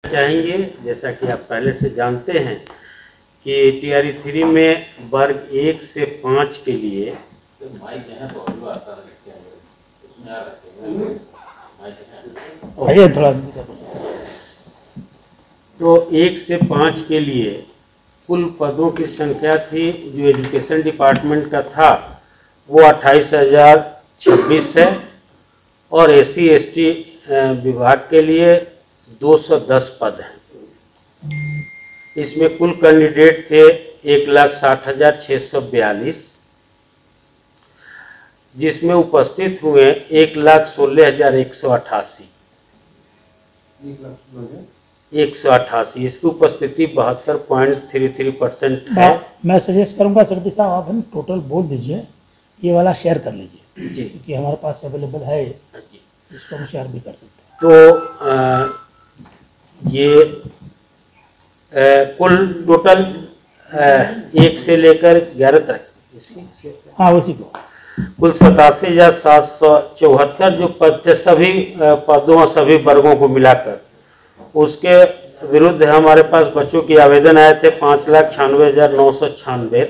चाहेंगे, जैसा कि आप पहले से जानते हैं कि टीआरई 3 में वर्ग 1 से 5 के लिए तो 1 से 5 के लिए कुल पदों की संख्या थी जो एजुकेशन डिपार्टमेंट का था वो 28,026 है और SC/ST विभाग के लिए 210 पद हैं। इसमें कुल कैंडिडेट थे 1,60,642, जिसमें उपस्थित हुए 1,16,188। इसकी उपस्थिति 72.33% है। मैं सजेस्ट करूंगा सरदी साहब आप हम टोटल बोल दीजिए, ये वाला शेयर कर लीजिए जी, क्योंकि हमारे पास अवेलेबल है जी, इसको हम शेयर भी कर सकते हैं। तो ये कुल टोटल 1 से लेकर 11 तक हाँ उसी को कुल 87,774 जो पद थे सभी पदों और सभी वर्गों को मिलाकर। उसके विरुद्ध हमारे पास बच्चों के आवेदन आए थे 5,96,996,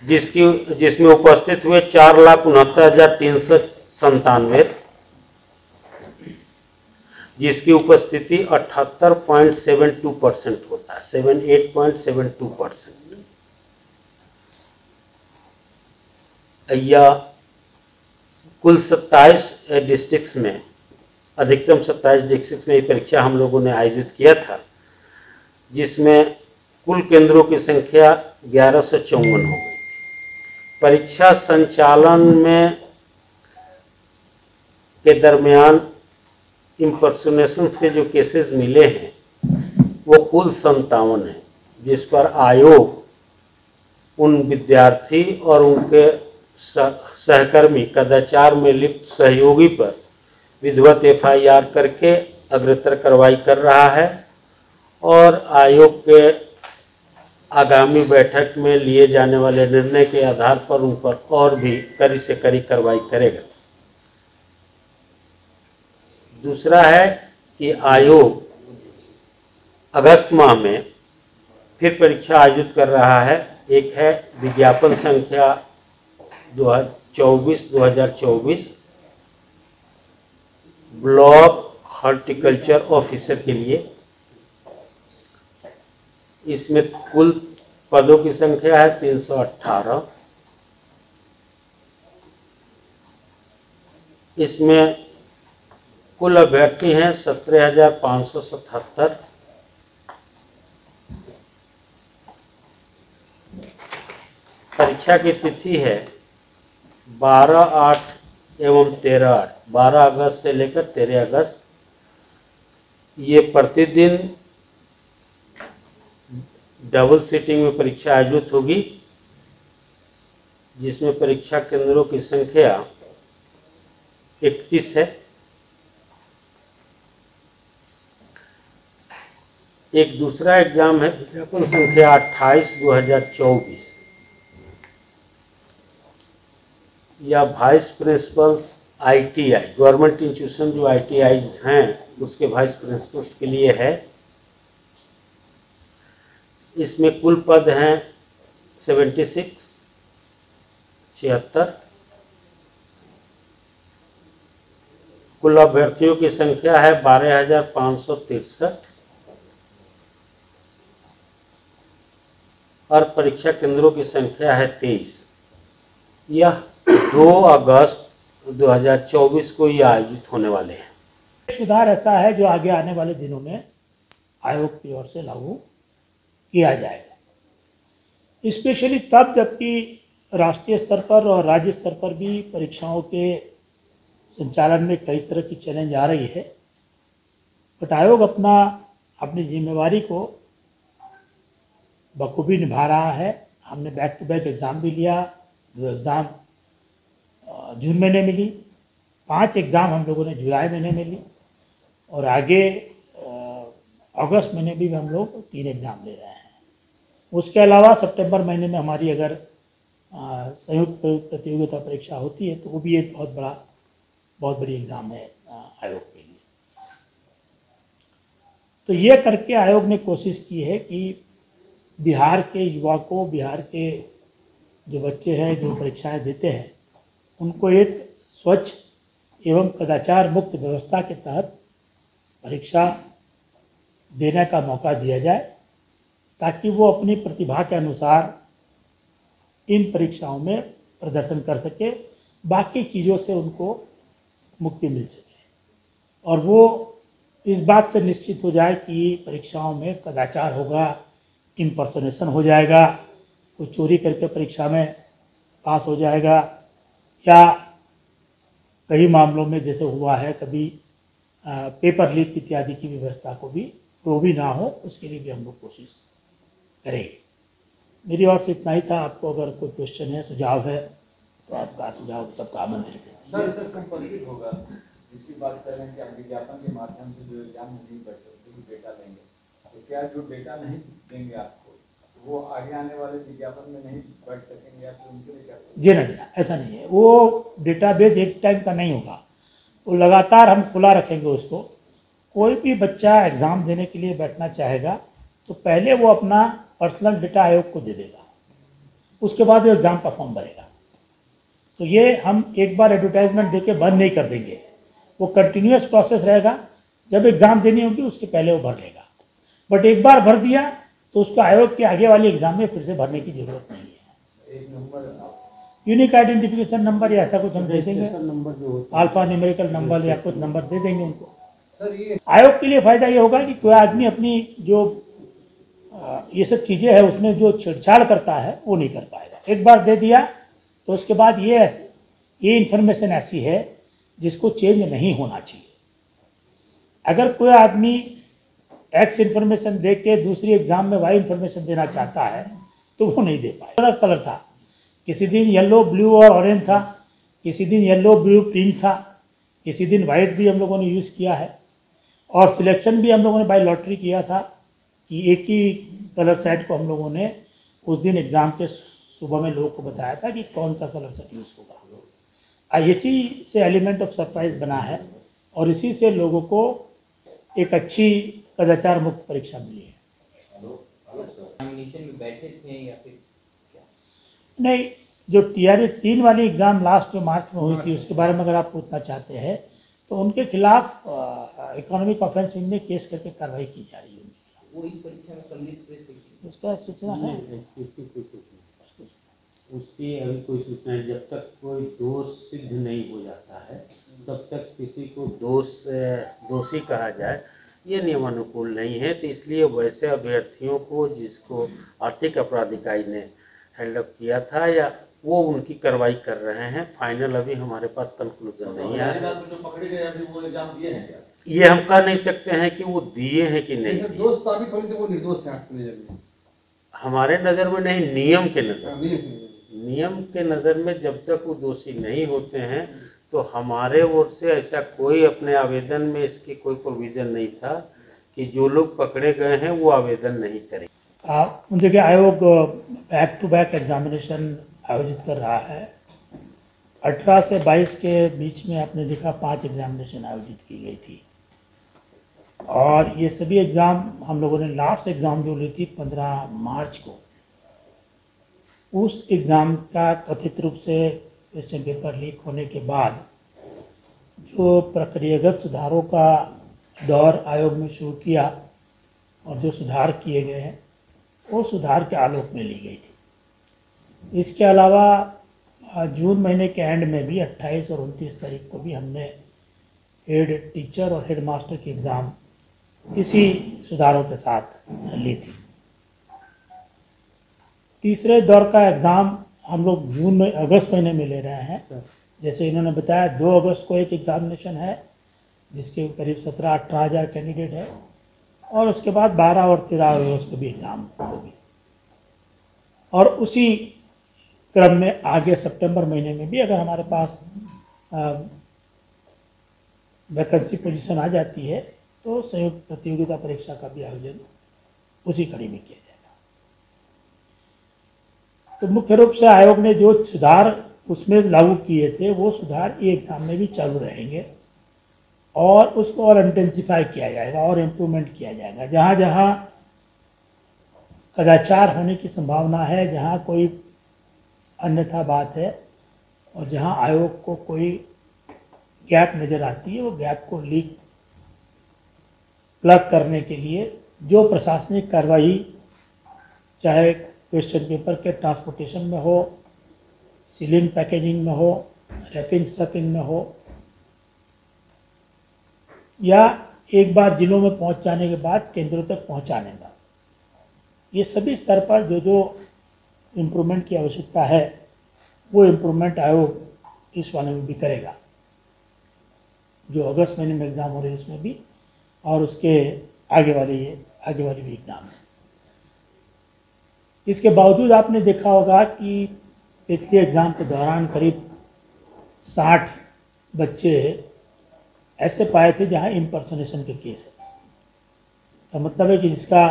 जिसमें उपस्थित हुए 4,69,397, जिसकी उपस्थिति 78.72% होता है, 78.72%। या कुल 27 डिस्ट्रिक्ट्स में, अधिकतम 27 डिस्ट्रिक्ट में ये परीक्षा हम लोगों ने आयोजित किया था, जिसमें कुल केंद्रों की संख्या 1154 हो गई। परीक्षा संचालन में के दरमियान इम्पर्सोनेशन के जो केसेस मिले हैं वो कुल 57 हैं, जिस पर आयोग उन विद्यार्थी और उनके सहकर्मी कदाचार में लिप्त सहयोगी पर विधिवत FIR करके अग्रतर कार्रवाई कर रहा है और आयोग के आगामी बैठक में लिए जाने वाले निर्णय के आधार पर उन पर और भी कड़ी से कड़ी कार्रवाई करेगा। दूसरा है कि आयोग अगस्त माह में फिर परीक्षा आयोजित कर रहा है। एक है विज्ञापन संख्या 2024 ब्लॉक हॉर्टिकल्चर ऑफिसर के लिए। इसमें कुल पदों की संख्या है 318। इसमें कुल अभ्यर्थी हैं 17,577। परीक्षा की तिथि है 12/8 एवं 13/8, 12 अगस्त से लेकर 13 अगस्त। ये प्रतिदिन डबल सीटिंग में परीक्षा आयोजित होगी, जिसमें परीक्षा केंद्रों की संख्या 31 है। एक दूसरा एग्जाम है विज्ञापन संख्या 28/2024 या vice principles ITI, government institution जो ITI हैं उसके वाइस प्रिंसिपल्स के लिए है। इसमें कुल पद हैं 76। कुल अभ्यर्थियों की संख्या है 12,563 और परीक्षा केंद्रों की संख्या है 23। यह 2 अगस्त 2024 को ये आयोजित होने वाले हैं। सुधार ऐसा है जो आगे आने वाले दिनों में आयोग की ओर से लागू किया जाएगा, स्पेशली तब जबकि राष्ट्रीय स्तर पर और राज्य स्तर पर भी परीक्षाओं के संचालन में कई तरह की चैलेंज आ रही है। बट आयोग अपनी जिम्मेवारी को बखूबी निभा रहा है। हमने बैक टू बैक एग्ज़ाम भी लिया। 2 एग्ज़ाम जून महीने में ली, 5 एग्ज़ाम हम लोगों ने जुलाई महीने में ली और आगे अगस्त महीने भी हम लोग 3 एग्ज़ाम ले रहे हैं। उसके अलावा सितंबर महीने में हमारी अगर संयुक्त प्रतियोगिता परीक्षा होती है तो वो भी एक बहुत बड़ी एग्ज़ाम है आयोग के लिए। तो ये करके आयोग ने कोशिश की है कि बिहार के युवा को, बिहार के जो बच्चे हैं जो परीक्षाएं देते हैं, उनको एक स्वच्छ एवं कदाचार मुक्त व्यवस्था के तहत परीक्षा देने का मौका दिया जाए, ताकि वो अपनी प्रतिभा के अनुसार इन परीक्षाओं में प्रदर्शन कर सके, बाकी चीज़ों से उनको मुक्ति मिल सके और वो इस बात से निश्चित हो जाए कि परीक्षाओं में कदाचार होगा, इम्पर्सोनेशन हो जाएगा, कोई चोरी करके परीक्षा में पास हो जाएगा, या कई मामलों में जैसे हुआ है कभी पेपर लीक इत्यादि की व्यवस्था को भी वो भी ना हो, उसके लिए भी हम लोग कोशिश करेंगे। मेरी ओर से इतना ही था। आपको अगर कोई क्वेश्चन है, सुझाव है, तो आपका सुझाव सबका आमंत्रित है। सर कंपल्सरी होगा, जिसकी बात कर रहे हैं कि हम विज्ञापन के माध्यम से जो एग्जाम नहीं बच्चों को डेटा लेंगे, तो क्या जो डेटा नहीं देंगे आपको वो आगे आने वाले विज्ञापन में नहीं बढ़ सकेंगे, या फिर उनके लिए क्या? जी नहीं, ऐसा नहीं है। वो डेटाबेस एक टाइम का नहीं होगा, वो लगातार हम खुला रखेंगे उसको। कोई भी बच्चा एग्ज़ाम देने के लिए बैठना चाहेगा तो पहले वो अपना पर्सनल डेटा आयोग को दे देगा, उसके बाद वो एग्ज़ाम का फॉर्म भरेगा। तो ये हम एक बार एडवर्टाइजमेंट देके बंद नहीं कर देंगे, वो कंटिन्यूस प्रोसेस रहेगा। जब एग्ज़ाम देनी होगी उसके पहले वो भर लेगा, बट एक बार भर दिया तो उसको आयोग के आगे वाले एग्ज़ाम में फिर से भरने की ज़रूरत नहीं है। एक नंबर यूनिक आइडेंटिफिकेशन नंबर या ऐसा कुछ हम दे देंगे, नंबर जो अल्फा न्यूमेरिकल नंबर या कुछ नंबर दे देंगे उनको। सर ये आयोग के लिए फ़ायदा ये होगा कि कोई आदमी अपनी जो ये सब चीज़ें हैं उसमें जो छेड़छाड़ करता है वो नहीं कर पाएगा। एक बार दे दिया तो उसके बाद ये इन्फॉर्मेशन ऐसी है जिसको चेंज नहीं होना चाहिए। अगर कोई आदमी एक्स इन्फॉर्मेशन दे के दूसरी एग्ज़ाम में वाई इन्फॉर्मेशन देना चाहता है तो वो नहीं दे पाए। अलग कलर था, किसी दिन येलो ब्लू और ऑरेंज था, किसी दिन येलो ब्लू पिंक था, किसी दिन वाइट भी हम लोगों ने यूज़ किया है, और सिलेक्शन भी हम लोगों ने बाय लॉटरी किया था कि एक ही कलर सेट को हम लोगों ने उस दिन एग्ज़ाम के सुबह में लोगों को बताया था कि कौन सा कलर सेट यूज़ होगा। इसी से एलिमेंट ऑफ सरप्राइज बना है और इसी से लोगों को एक अच्छी कदाचार मुक्त परीक्षा मिली है। एग्जामिनेशन में बैठे थे या फिर क्या? नहीं, जो TRE 3 वाली एग्ज़ाम लास्ट मार्च में हुई थी उसके बारे में अगर आप पूछना चाहते हैं तो उनके खिलाफ इकोनॉमिक ऑफेंस विंग में केस करके कार्रवाई की जा रही है। वो इस परीक्षा में सम्मिलित हुए, उसका सूचना है? उसकी अभी कोई सूचना है। जब तक कोई दोष सिद्ध नहीं हो जाता है तब तक किसी को दोषी कहा जाए ये नियमानुकूल नहीं है। तो इसलिए वैसे अभ्यर्थियों को जिसको आर्थिक अपराध इकाई ने हेल्डअप किया था या वो उनकी कार्रवाई कर रहे हैं। फाइनल अभी हमारे पास कंक्लूजन नहीं है। जो पकड़े गए अभी वो एग्जाम दिए हैं क्या? ये हम कह नहीं सकते हैं कि वो दिए हैं कि नहीं दिए। दोष साबित होने से वो निर्दोष है आपकी नजर में? हमारे नज़र में नहीं, नियम के नज़र में। नहीं, नियम के नज़र में जब तक वो दोषी नहीं होते हैं तो हमारे ओर से ऐसा कोई अपने आवेदन में इसकी कोई प्रोविज़न नहीं था कि जो लोग पकड़े गए हैं वो आवेदन नहीं करें। देखिए, आयोग बैक टू बैक एग्जामिनेशन आयोजित कर रहा है। 18 से 22 के बीच में आपने देखा 5 एग्जामिनेशन आयोजित की गई थी और ये सभी एग्ज़ाम हम लोगों ने लास्ट एग्ज़ाम जो ली थी 15 मार्च को, उस एग्ज़ाम का कथित रूप से क्वेश्चन पेपर लीक होने के बाद जो प्रक्रियागत सुधारों का दौर आयोग ने शुरू किया और जो सुधार किए गए हैं वो सुधार के आलोक में ली गई थी। इसके अलावा जून महीने के एंड में भी 28 और 29 तारीख को भी हमने हेड टीचर और हेड मास्टर की एग्ज़ाम इसी सुधारों के साथ ली थी। तीसरे दौर का एग्ज़ाम हम लोग अगस्त महीने में ले रहे हैं। जैसे इन्होंने बताया 2 अगस्त को एक एग्ज़ामिनेशन है जिसके करीब 17-18 हज़ार कैंडिडेट है और उसके बाद 12 और 13 अगस्त को भी एग्ज़ाम होगी और उसी क्रम में आगे सितंबर महीने में भी अगर हमारे पास वैकेंसी पोजीशन आ जाती है तो संयुक्त प्रतियोगिता परीक्षा का भी आयोजन उसी कड़ी में किया जाएगा। तो मुख्य रूप से आयोग ने जो सुधार उसमें लागू किए थे वो सुधार ये एग्ज़ाम में भी चालू रहेंगे और उसको और इंटेंसिफाई किया जाएगा और इम्प्रूवमेंट किया जाएगा। जहाँ जहाँ कदाचार होने की संभावना है, जहाँ कोई अन्यथा बात है और जहाँ आयोग को कोई गैप नज़र आती है, वो गैप को प्लग करने के लिए जो प्रशासनिक कार्रवाई, चाहे क्वेश्चन पेपर के ट्रांसपोर्टेशन में हो, सीलिंग पैकेजिंग में हो, रैपिंग स्टफिंग में हो, या एक बार जिलों में पहुंच जाने के बाद केंद्रों तक पहुंचाने का, ये सभी स्तर पर जो जो इम्प्रूवमेंट की आवश्यकता है वो इम्प्रूवमेंट आयोग इस वाले में भी करेगा, जो अगस्त महीने में एग्ज़ाम हो रहे हैं उसमें भी, और उसके आगे वाले भी एग्ज़ाम है। इसके बावजूद आपने देखा होगा कि पिछले एग्ज़ाम के दौरान करीब 60 बच्चे ऐसे पाए थे जहां इम्पर्सनेशन के केस है। तो मतलब है कि जिसका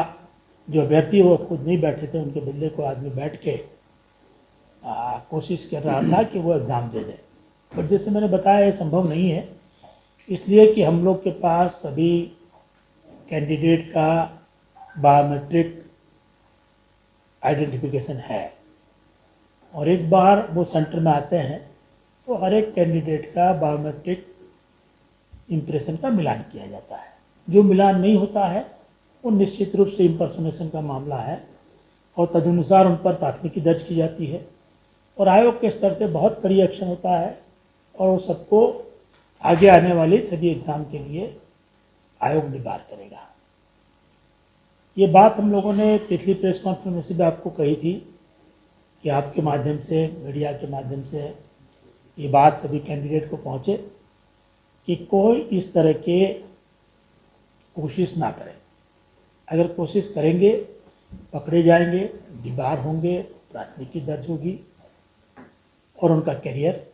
जो अभ्यर्थी वो खुद नहीं बैठे थे, उनके बदले को आदमी बैठ के कोशिश कर रहा था कि वो एग्ज़ाम दे दे। पर जैसे मैंने बताया, ये संभव नहीं है, इसलिए कि हम लोग के पास सभी कैंडिडेट का बायोमेट्रिक आइडेंटिफिकेशन है, और एक बार वो सेंटर में आते हैं तो हर एक कैंडिडेट का बायोमेट्रिक इम्प्रेशन का मिलान किया जाता है। जो मिलान नहीं होता है वो निश्चित रूप से इम्पर्सनेशन का मामला है, और तदनुसार उन पर प्राथमिकी दर्ज की जाती है, और आयोग के स्तर से बहुत कड़ी एक्शन होता है, और वो सबको आगे आने वाले सभी एग्ज़ाम के लिए आयोग निबार करेगा। ये बात हम लोगों ने पिछली प्रेस कॉन्फ्रेंस में भी आपको कही थी कि आपके माध्यम से, मीडिया के माध्यम से ये बात सभी कैंडिडेट को पहुँचे कि कोई इस तरह के कोशिश ना करें। अगर कोशिश करेंगे पकड़े जाएंगे, डिबार होंगे, प्राथमिकी दर्ज होगी और उनका करियर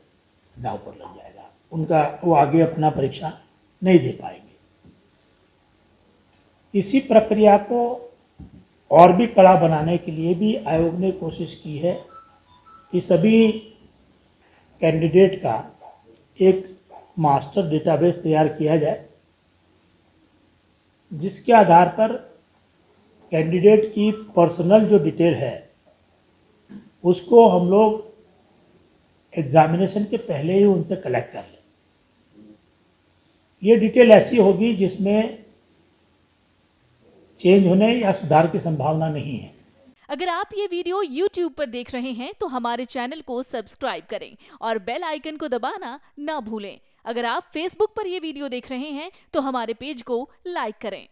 दांव पर लग जाएगा, वो आगे अपना परीक्षा नहीं दे पाएंगे। इसी प्रक्रिया को और भी कड़ा बनाने के लिए भी आयोग ने कोशिश की है कि सभी कैंडिडेट का एक मास्टर डेटाबेस तैयार किया जाए, जिसके आधार पर कैंडिडेट की पर्सनल जो डिटेल है उसको हम लोग एग्जामिनेशन के पहले ही उनसे कलेक्ट कर लें। ये डिटेल ऐसी होगी जिसमें चेंज होने या सुधार की संभावना नहीं है। अगर आप ये वीडियो YouTube पर देख रहे हैं तो हमारे चैनल को सब्सक्राइब करें और बेल आइकन को दबाना ना भूलें। अगर आप Facebook पर ये वीडियो देख रहे हैं तो हमारे पेज को लाइक करें।